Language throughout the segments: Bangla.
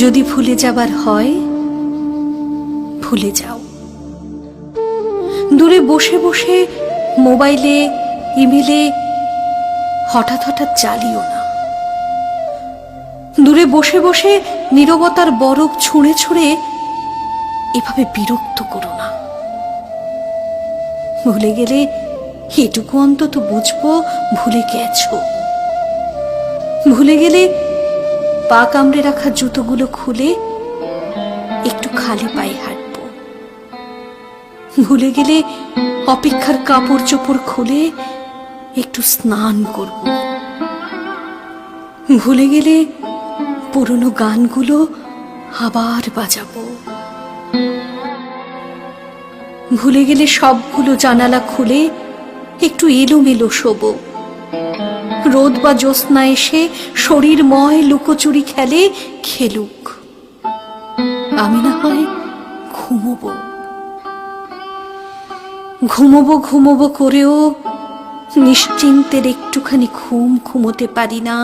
যদি ভুলে যাবার হয় ভুলে যাও। দূরে বসে বসে মোবাইলে ইমেলে হঠাৎ হঠাৎ জ্বালিও না। দূরে বসে বসে নীরবতার বরফ ছুঁড়ে ছুঁড়ে এভাবে বিরক্ত করো না। ভুলে গেলে এটুকু অন্তত বুঝবো ভুলে গেছো। ভুলে গেলে পা কামড়ে রাখা জুতোগুলো খুলে একটু খালি পায়ে হাঁটবো। ভুলে গেলে অপেক্ষার কাপড় চোপড় খুলে একটু স্নান করব। ভুলে গেলে পুরনো গানগুলো আবার বাজাবো। ভুলে গেলে সবগুলো জানালা খুলে একটু এলোমেলো শোবো। রোদ বা জ্যোৎস্না এসে শরীরময় লুকোচুরি খেলে খেলুক, আমি না হয় ঘুমোবো। ঘুমোবো ঘুমোবো করেও নিশ্চিন্তের একটুখানি ঘুম ঘুমোতে পারি না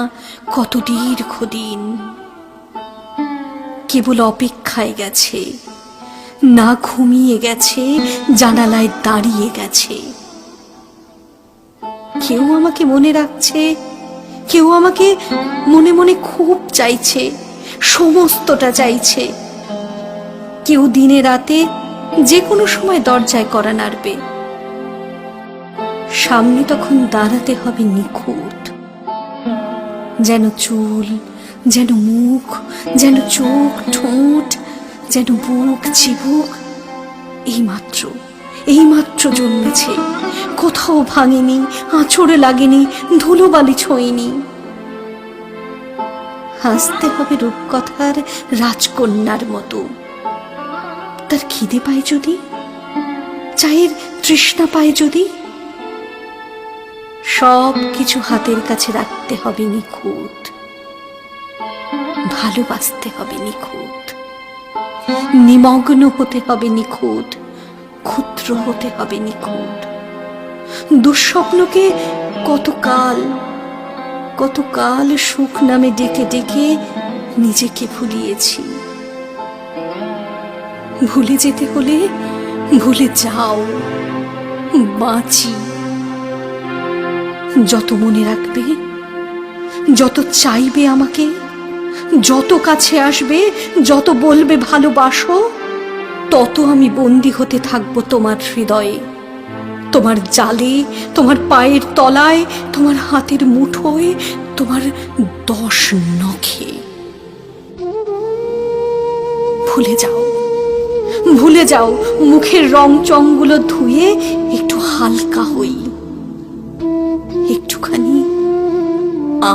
কত দীর্ঘদিন। কেবল অপেক্ষায় গেছে, না ঘুমিয়ে গেছে, জানালায় দাঁড়িয়ে গেছে। কেউ আমাকে মনে রাখছে, কেউ আমাকে মনে মনে খুব চাইছে, সমস্তটা চাইছে। কেউ দিনে রাতে যে কোনো সময় দরজায় কড়া নাড়বে। সামনে তখন দাঁড়াতে হবে নিখুঁত, যেন চুল, যেন মুখ, যেন চোখ, ঠোঁট, যেন বুক চিবুক এইমাত্র জন্মেছে, কোথাও ভাঙেনি, আঁচড়ে লাগেনি, ধুলোবালি ছোঁয়নি। হাসতে হবে রূপকথার রাজকন্যার মতো। তার খিদে পায় যদি, চায়ের তৃষ্ণা পায় যদি, সব কিছু হাতের কাছে রাখতে হবে নিখুঁত, ভালোবাসতে হবে নিখুঁত, নিমগ্ন হতে হবে নিখুঁত, ক্ষুদ্র হতে হবে নিখুঁত। দুঃস্বপ্নকে কতকাল সুখ নামে ডেকে ডেকে নিজেকে ভুলিয়েছি। ভুলে যেতে হলে ভুলে যাও, বাঁচি। যত মনে রাখবে, যত চাইবে আমাকে, যত কাছে আসবে, যত বলবে ভালোবাসো, তত আমি বন্দী হতে থাকবো তোমার হৃদয়ে, তোমার জালে, তোমার পায়ের তলায়, তোমার হাতের মুঠোয়, তোমার 10 নখে। ভুলে যাও মুখের রং চংগুলো ধুয়ে একটু হালকা হই, একটুখানি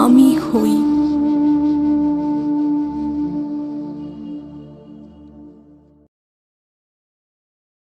আমি হই।